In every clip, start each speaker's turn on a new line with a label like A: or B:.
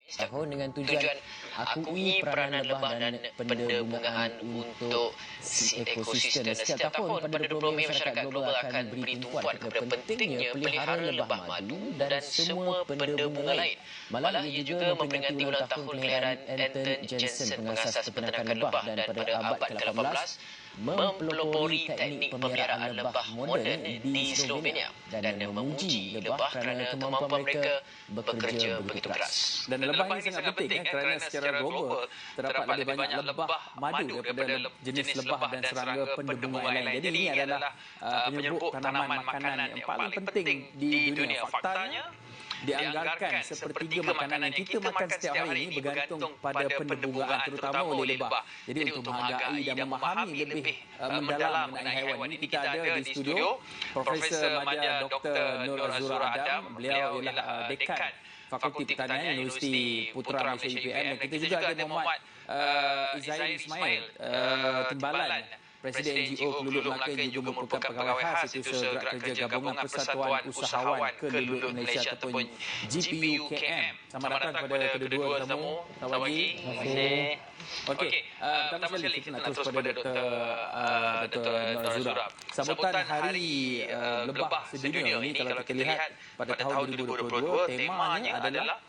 A: tahun dengan tujuan akui peranan lebah dan penderbungaan untuk ekosistem. Dan setiap tahun pada 20 Mei masyarakat global akan beri tumpuan kepada pentingnya pelihara lebah madu dan semua pendebunga lain. Malah ia juga memperingati ulang tahun kelahiran Anton Jensen, pengasas peternakan lebah, dan pada abad ke-18 mempelopori teknik pemeliharaan lebah moden di Slovenia dan memuji lebah kerana kemampuan mereka bekerja begitu keras.
B: Dan lebah ini sangat penting kerana secara global terdapat lebih banyak lebah madu daripada jenis lebah dan serangga pendebunga yang lain. Jadi ini adalah penyerbuuk tanaman makanan yang paling penting di dunia. Faktanya, dianggarkan sepertiga makanan yang kita makan setiap hari ini bergantung pada pendebungaan, terutama oleh lebah. Jadi untuk menghargai dan memahami lebih mendalam mengenai haiwan ini, kita ada di studio Profesor Madya Dr. Nur Azura Adam. Beliau ialah dekan Fakulti Pertanian Universiti Putra Malaysia UPM, dan kita juga ada Muhammad Izain Ismail Timbalan, Presiden NGO Kelulup Melaka, yang juga merupakan pegawai khas Setiausaha Gerak Kerja Gabungan Persatuan Usahawan Kelulup Malaysia ataupun GPUKM. Selamat datang kepada kedua-dua tetamu. Selamat pagi.
C: Terima kasih.
B: Okey, pertama sekali kita nak terus pada Dr. Nur Azura. Sambutan Hari Lebah Sedunia ini, kalau kita lihat pada tahun 2022, temanya adalah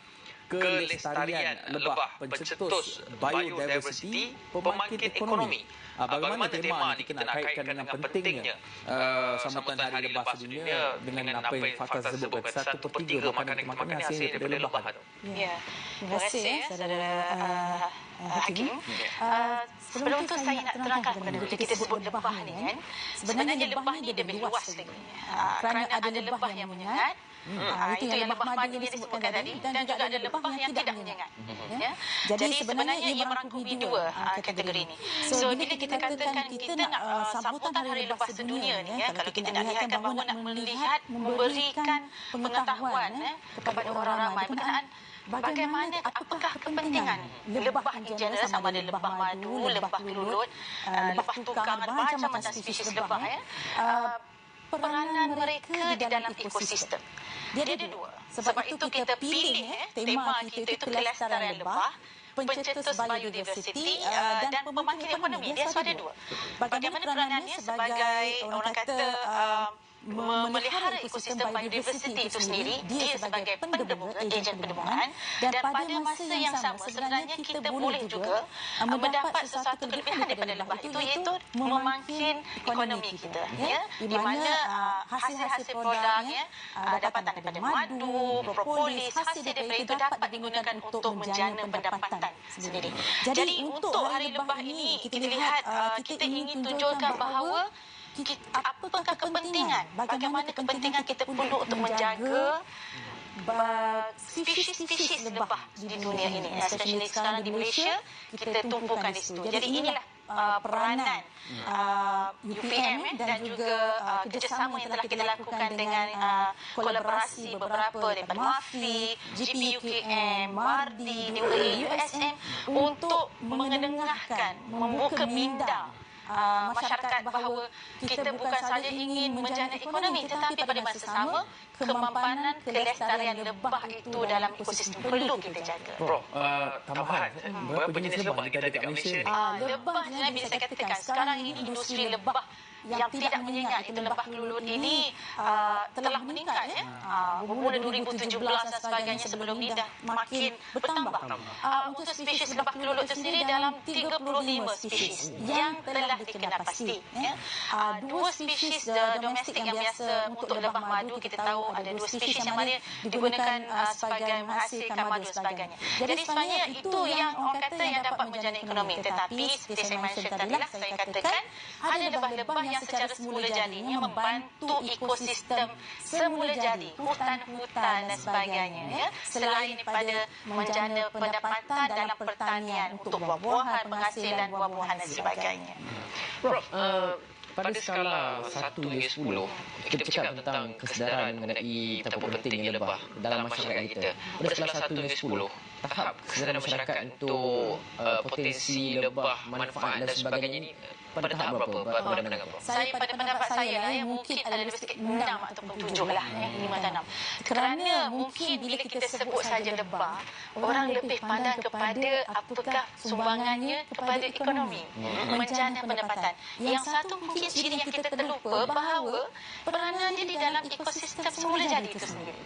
B: kelestarian lebah, pencetus biodiversity, pembangkit ekonomi. Bagaimana tema ini kita nak kaitkan dengan pentingnya sambutan Hari Lebah Sedunia dengan apa yang fakta tersebut? 1/3 makanan kita makan hasil daripada lebah.
C: Ya, terima kasih saudara Hakim. Sebelum itu saya nak terangkan kepada kita sebut lebah ni kan. Sebenarnya lebah ni dia lebih luas lagi. Kerana ada lebah yang menyengat. Itu yang lebah madu yang disebutkan tadi, dan juga ada lebah yang tidak menyengat. Jadi sebenarnya ia merangkumi dua kategori ini. So bila kita katakan kita nak sambutan Hari Lebah Sedunia ni, kalau kita nak lihatkan bahawa nak melihat, memberikan pengetahuan kepada orang ramai berkenaan bagaimana, apakah kepentingan lebah in general, sama ada lebah madu, lebah kelulut, lebah tukang, ada macam-macam spesies lebah peranan mereka di dalam ekosistem. Dia ada dua. Sebab itu kita pilih tema kita itu kelestarian lebah, pencetus biodiversity dan pembangkit ekonomi. Dia ada dua. Bagaimana peranannya sebagai orang kata memelihara ekosistem biodiversity itu sendiri, dia sebagai pendebunga, ejen pendebungan, dan pada masa yang sama sebenarnya kita boleh juga mendapat sesuatu kelebihan daripada lebah itu, iaitu memangkin ekonomi kita, di mana hasil-hasil produknya, dapatan daripada madu, propolis, hasil daripada itu dapat digunakan untuk menjana pendapatan sendiri. Jadi untuk Hari Lebah ini kita lihat, kita ingin tunjukkan bahawa apakah kepentingan, bagaimana kepentingan kita perlu untuk menjaga spesies lebah di dunia ini, especially sekarang di Malaysia kita tumpukan di situ. Jadi inilah peranan UPM dan juga kerjasama yang telah kita lakukan dengan kolaborasi beberapa daripada MAFI, GPUKM, MARDI, juga USM untuk mengendengahkan, membuka minda masyarakat bahawa kita bukan saja ingin menjana ekonomi, tetapi pada masa sama kemampanan kelestarian lebah itu dalam ekosistem perlu kita jaga.
B: Prof, tambahan, berapa jenis lebah kita ada kat Malaysia ni?
C: Lebah sebenarnya bila saya katakan sekarang ini industri lebah yang tidak menyengat, itu lebah kelulut ini telah meningkat bermula 2017 dan sebagainya, sebelum ini dah makin bertambah. Untuk spesies lebah kelulut itu sendiri dalam 35 spesies yang telah dikenal pasti. Dua spesies domestik yang biasa untuk lebah madu, kita tahu ada dua spesies yang mana digunakan sebagai menghasilkan madu dan sebagainya. Jadi sebenarnya itu yang orang kata yang dapat menjana ekonomi, tetapi seperti saya mention tadi lah, saya katakan ada lebah-lebah yang secara semula jadinya membantu ekosistem semula jadi, hutan-hutan dan sebagainya, selain daripada menjana pendapatan dalam pertanian untuk buah-buahan, penghasilan buah-buahan dan sebagainya.
A: Prof, pada skala 1 hingga 10, kita cakap tentang kesedaran mengenai betapa pentingnya lebah dalam masyarakat kita. Pada skala 1 hingga 10, tahap kesedaran masyarakat untuk potensi lebah, manfaat dan sebagainya ini pada tahap berapa? Pandangan apa?
C: Saya pada pendapat saya lah mungkin ada lebih sikit 6 ataupun 7 lah 5 dan 6. Kerana mungkin bila kita sebut saja lebah, orang lebih pandang kepada apakah sumbangannya kepada ekonomi, menjana pendapatan. Yang satu mungkin ciri yang kita terlupa bahawa peranan dia di dalam ekosistem semula jadi itu sendiri.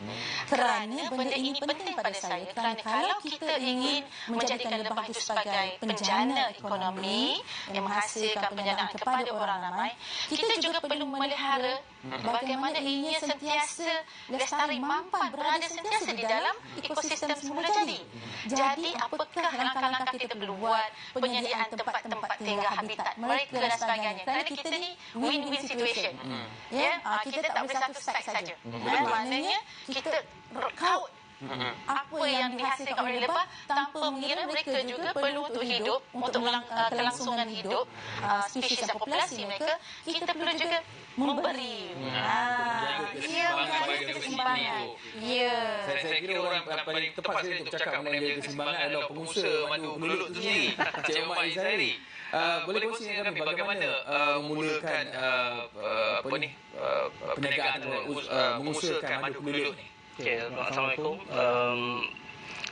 C: Kerana benda ini penting pada saya, kerana kalau kita ingin menjadikan lebah itu sebagai penjana ekonomi yang menghasilkan penjanaan kepada orang ramai, kita juga perlu memelihara bagaimana ianya sentiasa lestari, mampan berada sentiasa di dalam ekosistem semula jadi. Jadi apakah langkah-langkah kita perlu buat, penyediaan tempat-tempat tinggal, habitat mereka dan sebagainya. Kerana kita ni win-win situation. Ya, kita tak boleh satu side saja. Maknanya kita kaut apa yang dihasilkan oleh lebah tanpa mengira mereka juga perlu untuk hidup, untuk kelangsungan hidup spesies dan populasi mereka, kita perlu juga memberi. Ia menjadi keseimbangan. Ya.
B: Saya kira orang paling tepat sekali untuk bercakap mengenai keseimbangan adalah pengusaha madu Kelulut itu sendiri, Encik Omar Izzairi. Boleh kongsi dengan kami bagaimana memulakan perniagaan mengusahakan madu Kelulut ni?
D: Okay, Assalamualaikum.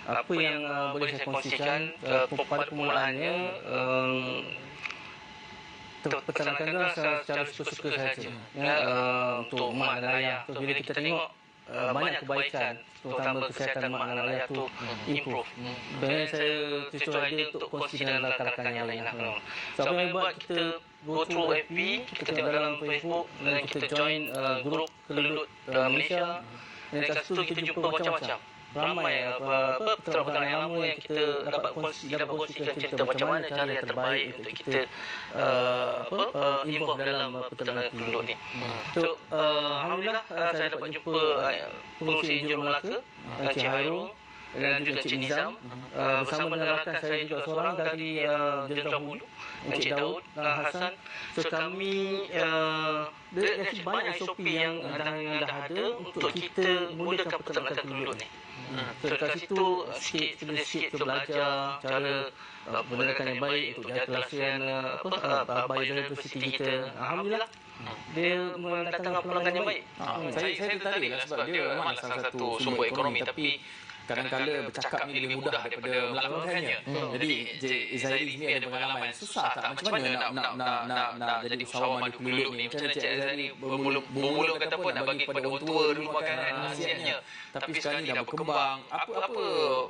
D: Apa yang boleh saya kongsikan pada permulaannya, terpecankanlah secara suka-suka saja untuk mak dan ayah. So, bila kita tengok banyak kebaikan, terutama kesihatan mak dan ayah tu improve. Sebenarnya saya cucuk idea untuk kongsi dengan rakan-rakan yang lain. So, apa yang buat kita go through FB, kita tengok dalam Facebook dan kita join grup Kelulut Malaysia. Dan kat situ kita jumpa macam-macam. Ramai peternak yang lama yang kita dapat kongsikan cerita macam mana cara yang terbaik untuk kita involve dalam peternakan kelulut ni. So, alhamdulillah saya dapat jumpa pengurusi Jurong Melaka, Encik Hairul dan juga Encik Nizam, bersama dengan rakan saya juga seorang dari Jenderal Hulu, Encik Daud Hassan. So kami banyak SOP yang dah ada untuk kita mulakan peternakan kelulut ni. So kat situ sikit kita belajar cara penernakan yang baik untuk jaga kelasian biodiversity kita. Alhamdulillah dia mendatangkan pelanggan yang baik.
B: Saya tertarik lah sebab dia memang salah satu sumber ekonomi, tapi kadang-kadang bercakap ni lebih mudah daripada melakukannya. Jadi Encik Izzairi ni ada pengalaman susah tak? Macam mana nak jadi usahawan madu Kelulut ni? Macam mana Encik Izzairi bermula kata apa nak bagi kepada orang tua dulu makan hasilnya. Tapi sekarang ni dah berkembang. Apa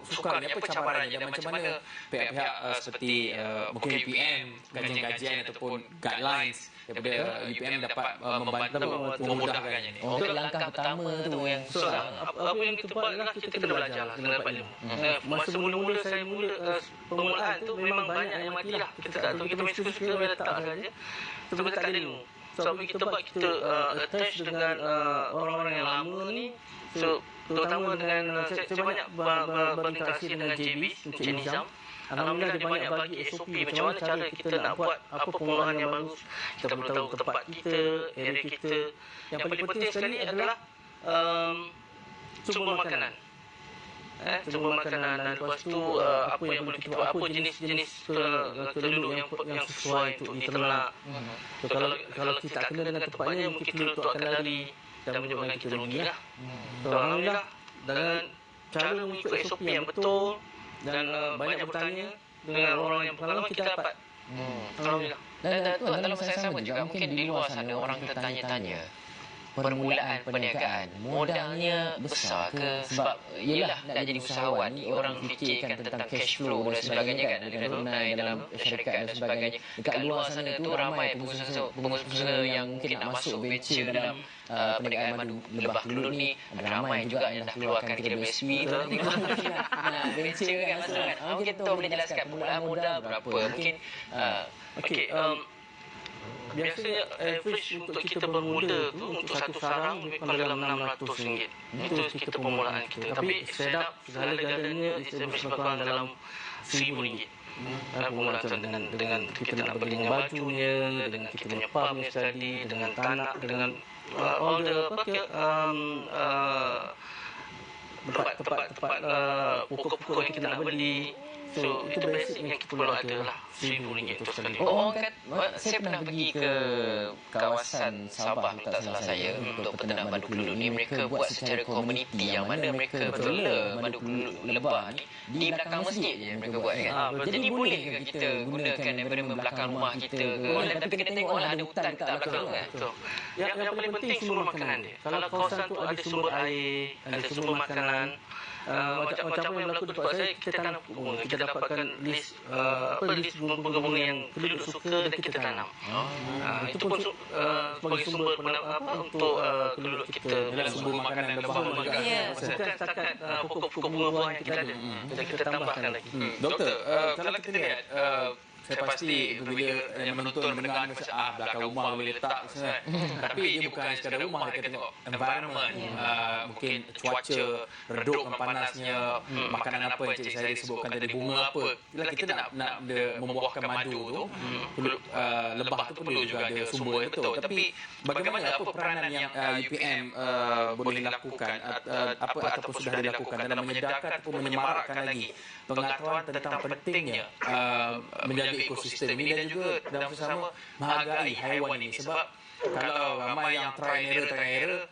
B: sukarnya, apa cabarannya dan macam mana pihak-pihak seperti mungkin UPM, kajian-kajian ataupun guidelines daripada UPM dapat membantu memudahkannya ni.
A: Untuk langkah pertama tu yang susah.
D: Apa yang kita buat adalah kita kena belajar lah, kena dapat ilmu. Masa mula-mula saya permulaan tu memang banyak yang matilah. Kita tak tahu, kita mesti suka letak saja. Kita tak ada ilmu. So apa kita buat, kita attach dengan orang-orang yang lama ni. So terutama dengan saya banyak berinteraksi dengan JB, Encik Nizam. Alhamdulillah dia banyak bagi SOP macam mana cara kita nak buat apa permulaan yang bagus. Kita perlu tahu tempat kita, area kita. Yang paling penting sekali adalah sumber makanan. Sumber makanan dan lepas tu apa yang boleh kita buat, apa jenis-jenis kelulut yang sesuai untuk diternak. So, kalau kita tak kena dengan tempatnya, mungkin kelulut tu akan lari dan menyebabkan kita rugi lah. So, alhamdulillah dengan cara mengikut SOP yang betul dan banyak bertanya dengan orang yang berpengalaman, kita dapat. Alhamdulillah.
A: Dan tuan, dalam masa yang sama juga mungkin di luar sana orang tertanya-tanya permulaan perniagaan modalnya besar ke? Sebab yelah nak jadi usahawan ni orang fikirkan tentang cash flow dan sebagainya kan, dengan tunai dalam syarikat dan sebagainya. Dekat luar sana tu ramai pengusaha yang mungkin nak masuk venture dalam perniagaan madu lebah Kelulut ni. Ada ramai juga yang dah keluarkan kira BSP tu. Nak venture kan masuk kan. Mungkin tu boleh jelaskan permulaan modal berapa? Mungkin
D: okey, biasanya average untuk kita bermula tu untuk satu sarang lebih kurang dalam RM600. Itu kita permulaan kita. Tapi setup segala-galanya lebih kurang dalam RM1,000. Permulaan tu dengan kita nak beli dengan bajunya, dengan kita punya pumpnya sekali, dengan tanah, dengan all the tempat pokok-pokok yang kita nak beli. So itu basic yang kita perlu ada lah, RM1,000 untuk sekali.
A: Saya pernah pergi ke kawasan Sabah, tak salah saya, untuk peternak madu keluluk ni. Mereka buat secara komuniti, yang mana mereka bela madu keluluk lebah ni di belakang masjid je mereka buat kan. Jadi boleh ke kita gunakan environment belakang rumah kita ke? Tapi kena tengoklah ada hutan dekat belakang kan.
D: Betul. Yang paling penting sumber makanan dia. Kalau kawasan tu ada sumber air, ada sumber makanan, macam apa yang berlaku di tempat saya, kita tanam pokok bunga. Kita dapatkan list list bunga yang penduduk suka dan kita tanam. Itu pun sebagai sumber untuk penduduk kita.
B: Sumber makanan lebah juga.
D: Bukan setakat pokok bunga buah yang kita ada. Dan kita tambahkan lagi.
B: Doktor, kalau kita lihat saya pasti bila menonton mendengar ni macam belakang rumah boleh letak tapi dia bukan sekadar rumah, dia tengok environment, mungkin cuaca, redupkan panasnya, makanan apa yang cikgu saya sebutkan tadi, bunga apa. Bila kita nak membuahkan madu tu, lebah tu perlu juga ada sumber yang betul. Tapi bagaimana, apa peranan yang UPM boleh lakukan ataupun sudah dilakukan dalam menyedarkan ataupun menyemarakkan lagi pengetahuan tentang pentingnya menjaga ekosistem ini dan juga dalam sesama menghargai haiwan ini. Sebab kalau ramai yang try and error,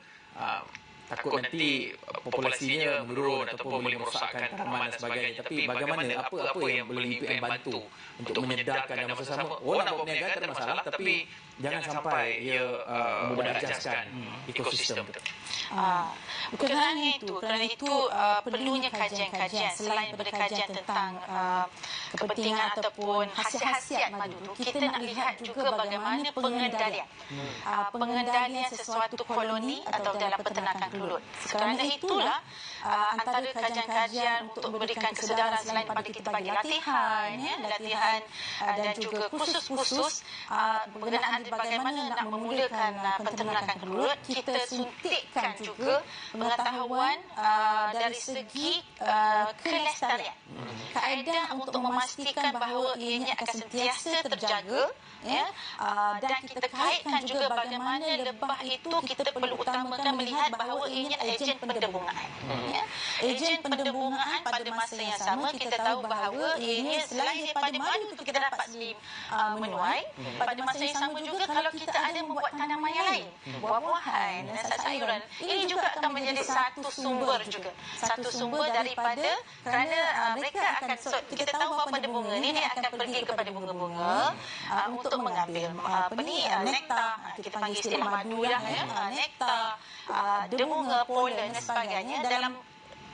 B: takut nanti populasinya menurun ataupun boleh merosakkan tanaman dan sebagainya. Tapi bagaimana, apa yang boleh UPM bantu untuk menyedarkan dalam sesama, nak buat perniagaan tak ada masalah, tapi jangan sampai ia menajaskan ekosistem.
C: Kerana itu perlunya kajian-kajian selain daripada kajian tentang kepentingan ataupun khasiat-khasiat madu tu, kita nak lihat juga bagaimana pengendalian sesuatu koloni atau dalam peternakan kelulut. Kerana itulah antara kajian-kajian untuk memberikan kesedaran selain daripada kita bagi latihan dan juga kursus-kursus berkenaan bagaimana nak memulakan peternakan kelulut, kita suntikkan juga pengetahuan dari segi kelestarian. Kaedah untuk memastikan bahawa ianya akan sentiasa terjaga, dan kita kaitkan juga bagaimana lebah itu kita perlu utamakan melihat bahawa ianya ejen pendebungaan. Ejen pendebungaan pada masa yang sama kita tahu bahawa ianya selain daripada madu itu kita dapat menuai, pada masa yang sama juga kalau kita ada membuat tanaman yang lain, buah-buahan dan sayuran, ini juga akan menjadi satu sumber juga. Satu sumber daripada, kerana mereka akan, kita tahu bahawa pada bunga ni dia akan pergi kepada bunga-bunga untuk mengambil nektar, kita panggil istilah madu nektar, debunga, polen dan sebagainya. Dalam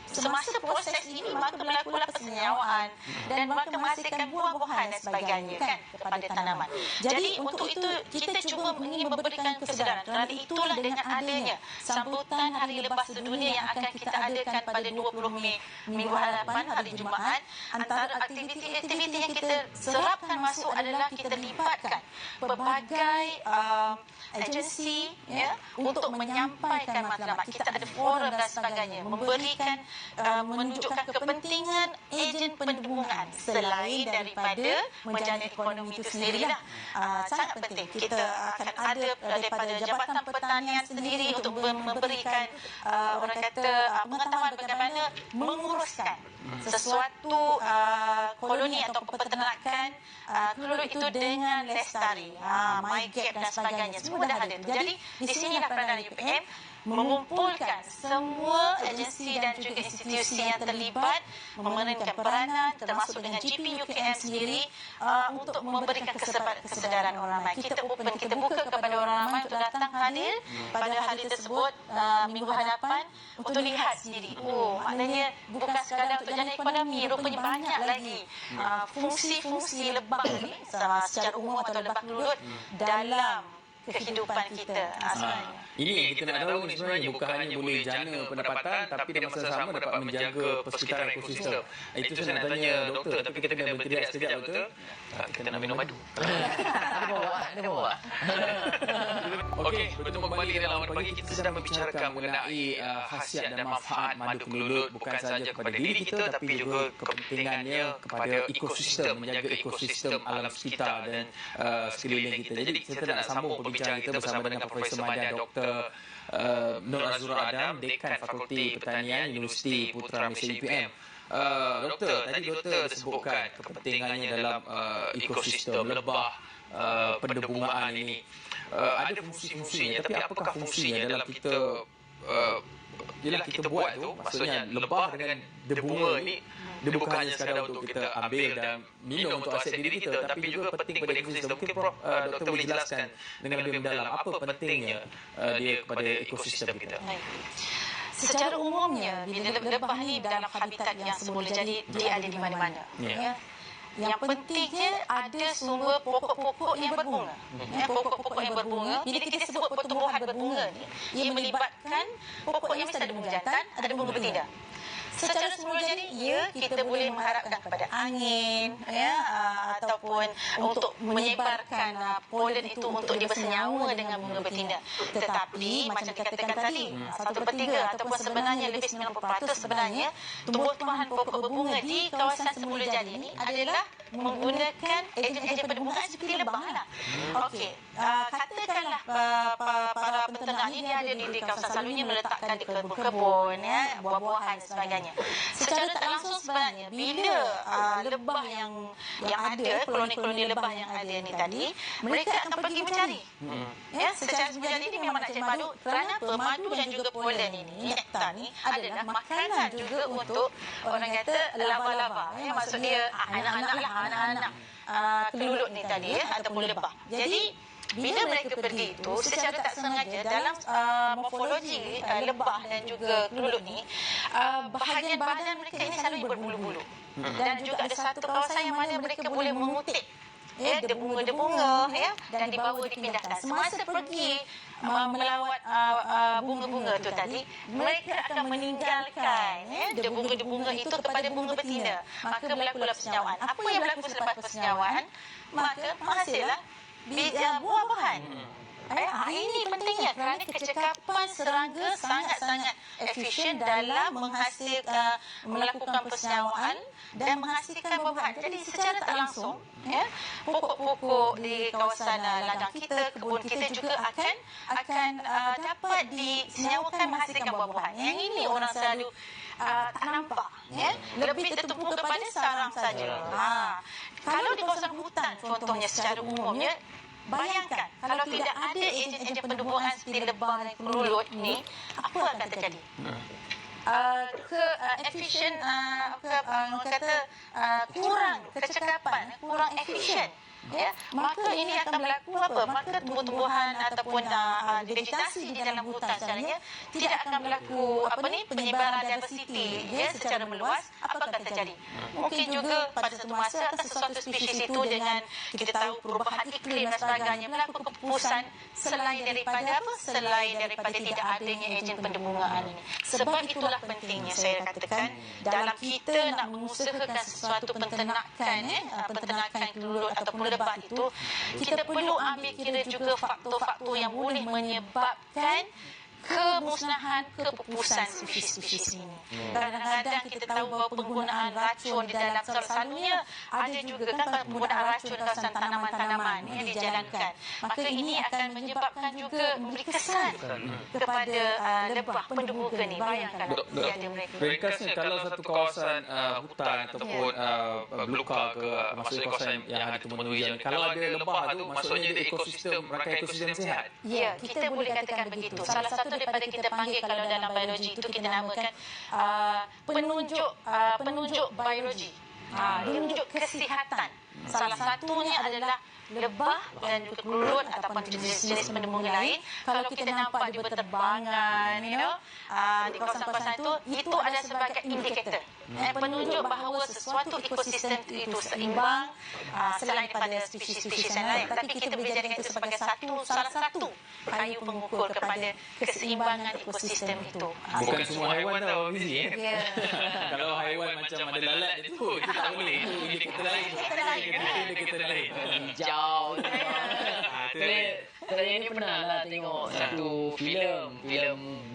C: semasa proses ini maka berlakulah persenyawaan dan maka menghasilkan buah-buahan dan sebagainya kan kepada tanaman. Jadi untuk itu kita cuba ingin memberikan kesedaran. Kerana itulah dengan adanya sambutan Hari Lebah Sedunia yang akan kita adakan pada 20 Mei minggu hadapan, hari Jumaat, antara aktiviti-aktiviti yang kita serapkan masuk adalah kita libatkan pelbagai agensi untuk menyampaikan matlamat. Kita ada forum dan sebagainya, memberikan menunjukkan kepentingan ejen pendebungaan selain daripada menjana ekonomi itu sendirilah. Sangat penting. Kita akan ada daripada Jabatan Pertanian sendiri untuk memberikan orang kata pengetahuan bagaimana menguruskan sesuatu koloni atau peternakan kelulut itu dengan lestari, MyGap dan sebagainya. Semua dah ada. Jadi di sinilah peranan UPM mengumpulkan semua agensi dan juga institusi yang terlibat, memainkan peranan termasuk dengan GP UKM sendiri untuk memberikan kesedaran orang ramai. Kita open, kita buka kepada orang ramai untuk datang hadir pada hari tersebut minggu hadapan untuk lihat sendiri. Maknanya bukan sekadar untuk jana ekonomi, rupanya banyak lagi fungsi-fungsi lebah ni secara umum atau lebah kelulut dalam kehidupan kita sebenarnya.
B: Ini yang kita nak tahu ni sebenarnya, bukan hanya boleh jana pendapatan tapi dalam masa sama dapat menjaga persekitaran ekosistem. Itu saya nak tanya doktor, tapi kita kena berteriak sekejap doktor. Kita nak minum madu.
A: Ada bawa.
B: Okey, bertemu kembali dalam Awal Pagi. Kita sedang membicarakan mengenai khasiat dan manfaat madu kelulut bukan sahaja kepada diri kita tapi juga kepentingannya kepada ekosistem, menjaga ekosistem alam sekitar dan sekeliling kita. Jadi kita nak sambung perbincangan kita bersama dengan Profesor Madan Dr. Nur Azura Adam, Dekan Fakulti Pertanian Universiti Putra Malaysia UPM. Doktor, tadi doktor disebutkan kepentingannya dalam ekosistem lebah, pendebungaan ini. Ada fungsi-fungsinya, tapi apakah fungsinya dalam kita kita buat tu, maksudnya lebah dengan debunga ni dia bukan hanya sekadar untuk kita ambil dan minum untuk asyik diri kita, tapi juga penting pada ekosistem. Mungkin Prof, Doktor boleh jelaskan dengan lebih mendalam apa pentingnya dia kepada ekosistem kita.
C: Secara umumnya, bila lebah ni dalam habitat yang semula, jadi dia ada di mana-mana. Ya. Yang pentingnya ada sumber pokok-pokok yang berbunga. Pokok-pokok yang berbunga, bila kita sebut pertumbuhan berbunga ni, ia melibatkan pokok yang mesti ada bunga jantan, ada bunga betina. Secara semula jadi, kita boleh mengharapkan kepada angin, ataupun untuk menyebarkan polen itu untuk dia bersenyawa dengan bunga betina. Tetapi macam dikatakan tadi, 1/3 ataupun sebenarnya lebih 90% sebenarnya tumbuh-tumbuhan pokok berbunga di kawasan semula jadi ini adalah menggunakan ejen-ejen pendebungaan seperti lebah lah. Okey, katakanlah para peternak ini ada di kawasan selalunya meletakkan di kebun-kebun, buah-buahan dan sebagainya. Secara tak langsung sebenarnya bila lebah yang ada, koloni-koloni lebah yang ada ni tadi, mereka akan pergi mencari. Secara semula ini memang nak cari madu. Kerana apa? Madu dan juga polen ini, nektar ni adalah makanan juga untuk orang kata laba-laba. Maksud dia anak-anak kelulut ni tadi ataupun lebah. Jadi bila mereka pergi itu secara tak sengaja dalam morfologi lebah dan juga kelulut ni, bahagian badan mereka ini selalu berbulu-bulu. Dan juga ada satu kawasan yang mana mereka boleh mengutip debunga-debunga, dan dibawa dipindahkan. Semasa pergi melawat bunga-bunga itu tadi, mereka akan meninggalkan debunga-debunga itu kepada bunga betina. Maka berlakulah persenyawaan. Apa yang berlaku selepas persenyawaan? Maka menghasillah buah-buahan. Ini pentingnya kerana kecekapan serangga sangat-sangat efisien dalam melakukan persenyawaan dan menghasilkan buah-buahan. Jadi secara tak langsung, pokok-pokok di kawasan ladang kita, kebun kita juga akan dapat disenyawakan menghasilkan buah-buahan. Yang ini orang selalu tak nampak, lebih tertumpu kepada sarang saja. Kalau di kawasan hutan contohnya secara umumnya, bayangkan kalau tidak ada ejen-ejen pendebungaan seperti lebah dan kelulut ni, apa akan terjadi? Kurang kecekapan, kurang efisien. Maka ini akan berlaku apa? Maka tumbuh-tumbuhan ataupun vegetasi di dalam hutan sebenarnya tidak akan berlaku penyebaran diversiti secara meluas. Apa akan terjadi? Mungkin juga pada satu masa akan sesuatu spesies itu dengan kita tahu perubahan iklim dan sebagainya berlaku kepupusan selain daripada apa? Selain daripada tidak adanya ejen pendebungaan ini. Sebab itulah pentingnya saya katakan dalam kita nak mengusahakan sesuatu penternakan kelulut ataupun lebah itu, kita perlu ambil kira juga faktor-faktor yang boleh menyebabkan kemusnahan, kepupusan spesies-spesies ini. Kadang-kadang kita tahu bahawa penggunaan racun di dalam selalunya ada juga kan penggunaan racun di kawasan tanaman-tanaman yang dijalankan. Maka ini akan menyebabkan juga memberi kesan kepada lebah pendebuga ni. Bayangkan tiada mereka.
B: Ringkasnya, kalau satu kawasan hutan ataupun belukar ke maksudnya kawasan yang ada tumbuh-tumbuhan, kalau ada lebah tu maksudnya dia rangka ekosistem sihat.
C: Ya, kita boleh katakan begitu. Salah satu daripada kita panggil kalau dalam biologi itu kita namakan penunjuk biologi. Penunjuk kesihatan. Salah satunya adalah lebah dan juga kelulut ataupun jenis-jenis pendebunga lain. Kalau kita nampak di berterbangan, di kawasan-kawasan itu adalah sebagai indikator. Penunjuk bahawa sesuatu ekosistem itu seimbang selain daripada spesies-spesies yang lain. Tapi kita boleh jadikan itu sebagai salah satu kayu pengukur kepada keseimbangan ekosistem itu.
B: Bukan semua haiwan tau, Fizi. Kalau haiwan macam ada lalat dia tu, kita tak boleh. Itu indikator lain.
A: Hijau. Saya ni pernah lah tengok satu filem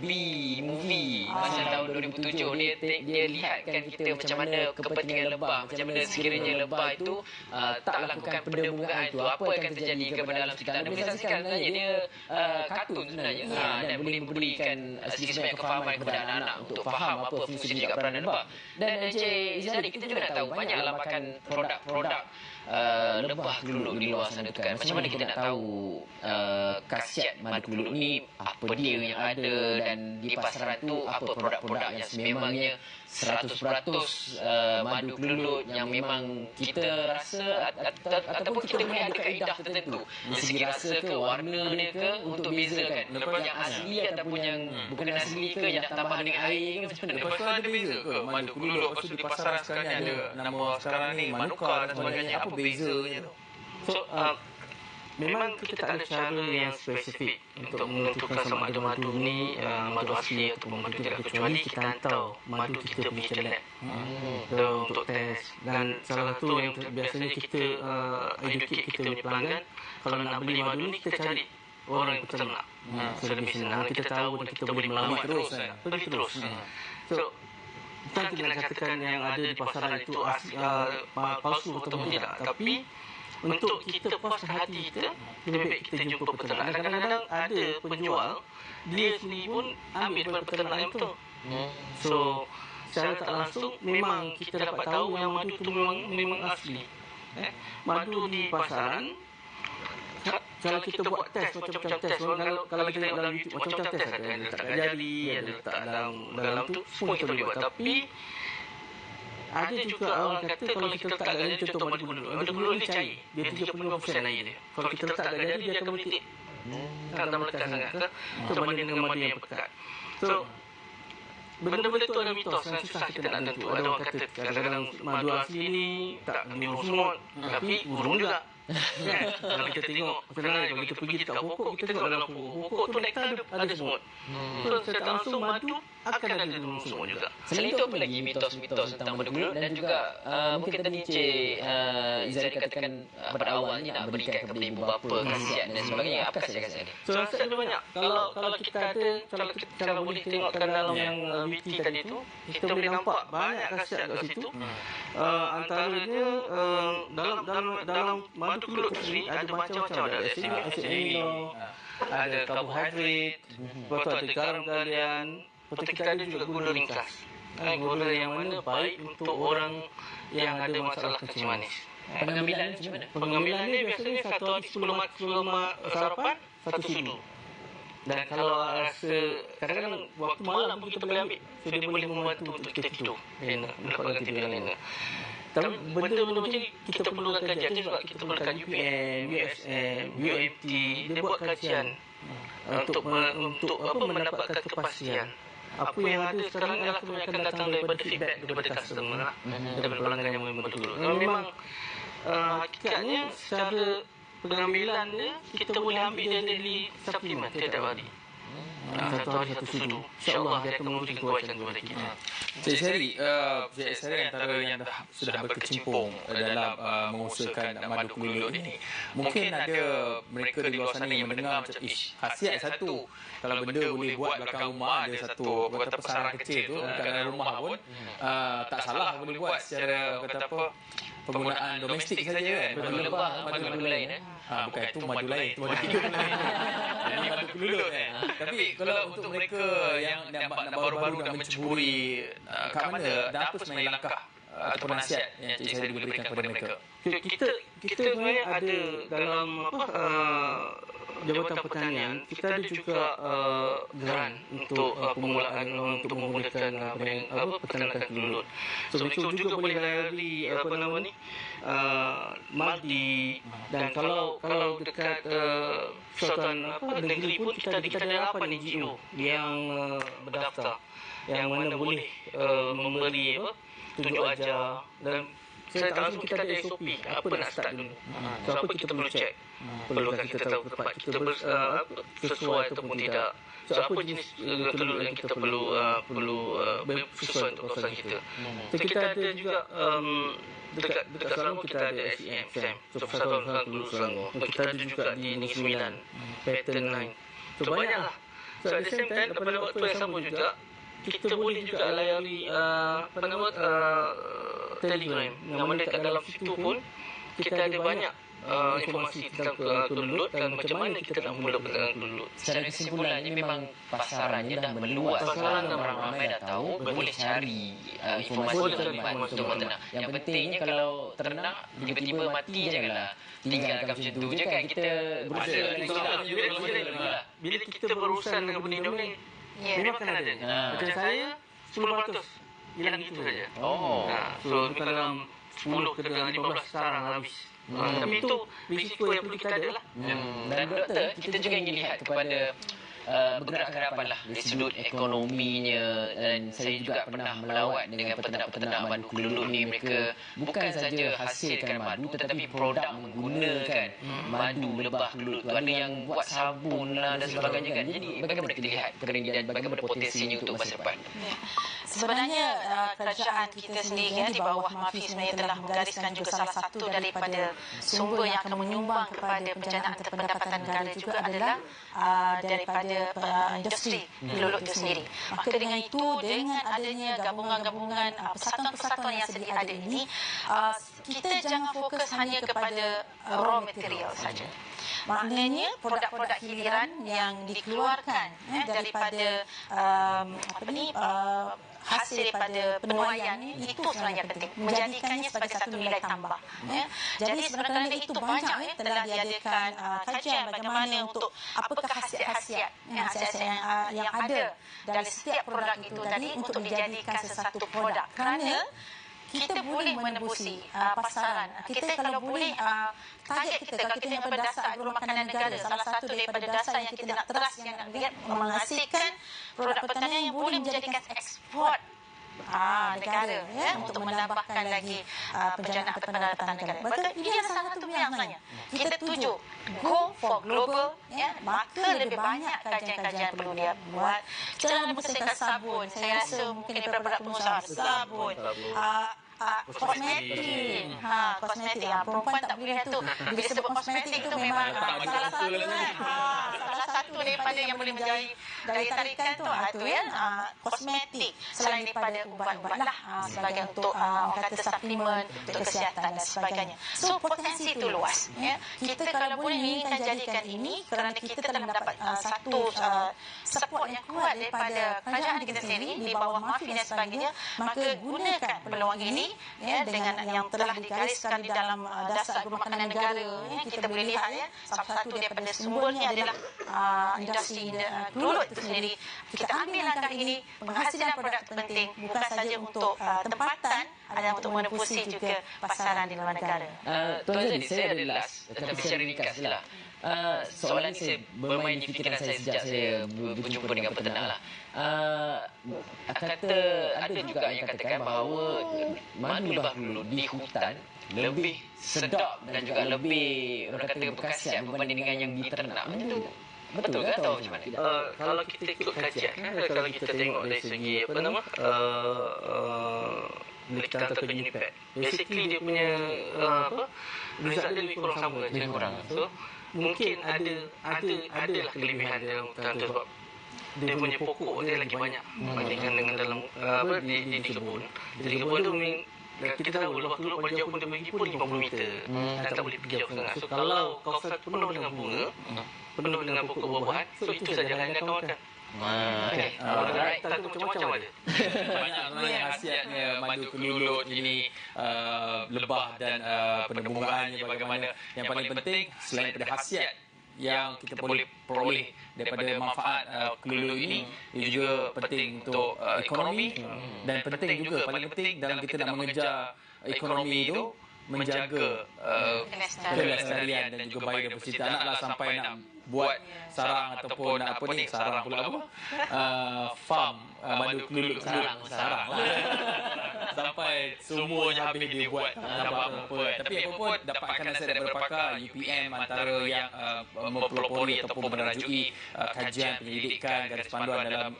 A: B-movie masa tahun 2007. Dia lihatkan kita macam mana kepentingan lebah, macam mana sekiranya lebah itu tak lakukan penderbungaan itu, apa akan terjadi kepada alam sekitar. Dan boleh saksikan sebenarnya dia kartun sebenarnya, dan boleh memberikan sedikit sebanyak kefahaman kepada anak-anak untuk faham apa fungsi juga peranan lebah. Dan Encik Izari, kita juga nak tahu banyaklah makan produk-produk lebah keluluk di luar sana tu kan. Macam mana kita nak tahu khasiat madu keluluk ni, apa dia yang ada, dan di pasaran tu apa produk-produk yang sememangnya 100% madu keluluk yang memang kita rasa ataupun kita melihat ada kaedah tertentu dari segi rasa ke, warna dia ke, untuk bezakan yang asli ataupun yang bukan asli ke, yang tambah dengan air ke, macam mana?
B: Lepas tu ada beza ke madu keluluk? Lepas tu di pasaran sekarang ni ada nama sekarang ni Manuka dan sebagainya. Apa bezanya tu?
D: So, memang kita tak ada cara yang spesifik untuk menentukan sama ada madu ni madu asli ataupun madu tidak, kecuali kita hantar madu kita pergi ke lab untuk test. Dan salah satu yang biasanya kita educate kita punya pelanggan, kalau nak beli madu ni kita cari orang yang peternak. So lebih senang, kita tahu dan kita boleh melawat terus. Pergi terus. So bukan kita nak katakan yang ada di pasaran itu asli, palsu ataupun tidak, tapi untuk kita puaskan hati kita, lebih baik kita jumpa peternak. Dan kadang-kadang ada penjual, dia sendiri pun ambil daripada peternak yang betul. So, secara tak langsung, memang kita dapat tahu yang madu tu memang asli. Madu di pasaran, kalau kita buat test, macam-macam test, kalau kita tengok dalam YouTube, macam-macam test, ada yang letak kat jari, ada letak dalam tu, semua kita boleh buat. Tapi, ada juga orang kata kalau kita letak kat jari, contoh madu keluluk ni cair, dia 35% air dia. Kalau kita letak kat jari, dia akan meletik. Tak melekat sangat ke? Berbanding dengan madu yang pekat. So, benda-benda tu ada mitos yang susah kita nak tentu. Ada orang kata kadang-kadang madu asli ni tak diurus semut, tapi burung juga. Kalau kita tengok, sebenarnya kalau kita pergi dekat pokok, kita tengok dalam pokok tu nektar ada semut. So, secara langsung madu akan ada semut juga.
A: Selain itu, apa lagi mitos-mitos tentang madu keluluk? Dan juga mungkin tadi Encik Izari katakan pada awal ni nak berikan kepada ibu bapa khasiat dan sebagainya. Apa khasiat-khasiat dia?
D: So, khasiat dia banyak. Kalau kita ada, kalau boleh tengokkan dalam yang VT tadi tu, kita boleh nampak banyak khasiat kat situ. Antaranya dalam madu keluluk tu sendiri ada macam-macam. Ada asid amino, ada karbohidrat, lepas tu ada garam galian. Lepas tu kita ada juga gula ringkas. Gula yang mana baik untuk orang yang ada masalah kencing manis.
A: Pengambilan macam mana?
D: Pengambilan ni biasanya satu hari sebelum sarapan, satu sudu. Dan kalau rasa, kadang-kadang waktu malam pun kita boleh ambil. So dia boleh membantu untuk kita tidur. Mendapatkan tidur yang lena. Tapi benda-benda macam ni kita perlukan kajian. Sebab kita perlukan UPM, USM, UMT. Dia buat kajian untuk mendapatkan kepastian. Apa yang ada sekarang adalah kebanyakan datang daripada feedback daripada customer lah, daripada pelanggan yang memang betul. Memang hakikatnya secara pengambilan dia, kita boleh ambil dia daily supplement tiap hari. Satu hari satu sudu. InsyaAllah dia akan memberi kekuatan kepada kita.
B: Cik Seri antara yang sudah berkecimpung dalam mengusahakan madu keluluk ini, mungkin ada mereka di luar sana yang mendengar macam, khasiat satu, kalau benda boleh buat belakang rumah, ada satu kata pasaran kecil tu dekat dalam rumah pun tak salah boleh buat secara kata apa, penggunaan domestik saja kan.
A: Madu lebah, madu lain
B: Bukan, itu madu lain, itu madu hidup lain. Ini madu keluluk kan. Tapi kalau untuk mereka yang baru-baru nak menceburi kat mana dan apa sebenarnya langkah ataupun nasihat yang Cik Sari berikan kepada mereka?
D: Kita sebenarnya ada dalam Jabatan Pertanian, kita ada juga grant untuk permulaan untuk memulakan peternakan keluluk. So mereka juga boleh layari Maldi, dan kalau dekat Persatuan negeri pun kita ada 8 NGO yang berdaftar, yang mana boleh memberi tunjuk ajar. Dan saya tak langsung kita ada SOP apa nak start dulu. So apa kita perlu check, perlukah kita tahu tempat kita sesuai ataupun tidak. So apa jenis telur yang kita perlu sesuai untuk kawasan kita. So kita ada juga dekat Selangor kita ada SEM, so Persatuan Telur Selangor. So kita ada juga di Negeri Sembilan, pattern lain. So banyaklah. So at the same time, pada waktu yang sama juga kita boleh juga layari Telegram. Yang mana kat dalam situ pun kita ada banyak informasi tentang kelulut dan macam mana kita nak mula tentang kelulut.
A: Secara kesimpulan, ini memang pasarannya dah meluas. Orang ramai dah tahu, boleh cari informasi untuk beternak. Yang pentingnya kalau ternak tiba-tiba mati, janganlah tinggalkan macam tu je kan. Kita berusaha
D: bila kita berurusan dengan benda ni, memang akan ada. Macam saya 10% hilang itu saja. So bukan dalam 10 ke dalam 15 sekarang habis. Tapi itu risiko yang perlu kita ada lah.
A: Dan doktor, kita juga ingin lihat kepada bergerak ke hadapan lah dari sudut ekonominya. Dan saya juga pernah melawat dengan peternak-peternak madu kelulut ni. Mereka bukan saja hasilkan madu, tetapi produk menggunakan madu lebah kelulut tu. Ada yang buat sabun lah dan sebagainya kan. Jadi bagaimana kita lihat perkara ini dan bagaimana potensinya untuk masa depan?
C: Sebenarnya kerajaan kita sendiri di bawah MAFI sebenarnya telah menggariskan juga salah satu daripada sumber yang akan menyumbang kepada penjanaan atau pendapatan negara juga adalah daripada industri kelulut itu sendiri. Maka dengan itu, dengan adanya gabungan-gabungan persatuan-persatuan yang sedia ada ini, kita jangan fokus hanya kepada raw material saja. Maknanya produk-produk hiliran yang dikeluarkan daripada hasil daripada penuaian itu sebenarnya penting, menjadikannya sebagai satu nilai tambah. Jadi sebenarnya itu banyak telah diadakan kajian bagaimana untuk apakah khasiat-khasiat yang ada dari setiap produk itu tadi untuk dijadikan sesuatu produk. Kerana kita boleh menembusi pasaran. Kita kalau boleh target kita, kalau kita yang pada dasar agro makanan negara, salah satu daripada dasar yang kita nak teras, yang nak lihat menghasilkan produk pertanian yang boleh menjadikan ekspor negara untuk menambahkan lagi penjanaan atau pendapatan negara. Maka ini adalah salah satu yang sebenarnya kita tuju go for global, maka lebih banyak kajian-kajian perlu dia buat. Kita dalam mempersihkan sabun, saya rasa mungkin daripada produk pengusaha sabun, kosmetik, perempuan tak boleh tu. Bila sebut kosmetik itu memang salah satu daripada yang boleh menjadi daya tarikan tu kosmetik, selain daripada ubat-ubat lah sebagai untuk orang kata suplemen untuk kesihatan dan sebagainya. So potensi itu luas. Kita kalau boleh menginginkan jadikan ini, kerana kita telah mendapat satu support yang kuat daripada kerajaan kita sendiri di bawah MAFI dan sebagainya, maka gunakan peluang ini dengan yang telah digariskan di dalam dasar agro makanan negara. Kita boleh lihat salah satu daripada sumbernya adalah industri kelulut itu sendiri. Kita ambil langkah ini, penghasilan produk penting bukan saja untuk tempatan, ada untuk menembusi juga pasaran di luar negara.
A: Tuan Zadi, saya ada last, tapi secara ringkas lah. Soalan ini saya bermain di fikiran saya sejak saya berjumpa dengan peternak lah. Ada juga yang katakan bahawa madu lebah kelulut di hutan lebih sedap dan juga lebih, orang kata, berkhasiat berbanding dengan yang di ternak. Betul ke atau macam mana?
D: Kalau kita ikut kajian, kalau kita tengok dari segi kita hantar ke Uniped, basically dia punya result dia lebih kurang sama. So mungkin adalah kelebihan dalam tertentu sebab dia punya pokok dia lagi banyak bandingkan dengan dalam di kebun. Di kebun tu kita tahu lebah kelulut paling jauh pun dia pergi pun 50 meter. Tak boleh pergi jauh sangat. So kalau kawasan penuh dengan bunga, penuh dengan pokok buah-buahan, so itu saja yang akan makan.
A: Alright.
D: Tentu macam-macam ada.
B: Banyak sebenarnya khasiatnya madu kelulut ini, lebah dan penembungaannya bagaimana. Yang paling penting selain daripada khasiat yang kita boleh peroleh daripada manfaat kelulut ini, ia juga penting untuk ekonomi dan penting juga, paling penting dalam kita nak mengejar ekonomi itu, menjaga kelestarian dan juga biodiversiti. Naklah sampai nak buat sarang ataupun sarang pula farm madu kelulut sarang lah. Sampai semuanya habis dia buat apa-apa. Tapi Tapi apa pun dapatkan nasihat daripada pakar UPM antara yang mempelopori ataupun merajui kajian penyelidikan garis panduan dalam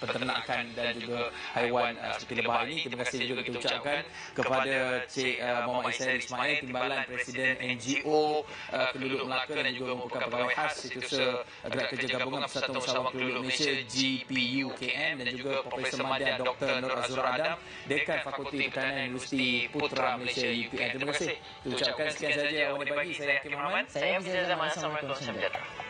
B: peternakan dan juga haiwan seperti lebah ini. Terima kasih juga kita ucapkan kepada Cik Muhammad Ismail, Timbalan Presiden NGO Penduduk Melaka dan juga merupakan pegawai khas Setiausaha Gerak Kerja Gabungan Persatuan Usahawan Penduduk Malaysia GPUKM, dan juga Profesor Madian Dr. Nur Azura Adam, Dekan Fakulti Pertanian Universiti Putra Malaysia UPM. Terima kasih. Kita ucapkan sekian saja awal pagi. Saya Hakim Muhammad.
A: Saya Hamzah Zaman. Assalamualaikum warahmatullahi wabarakatuh.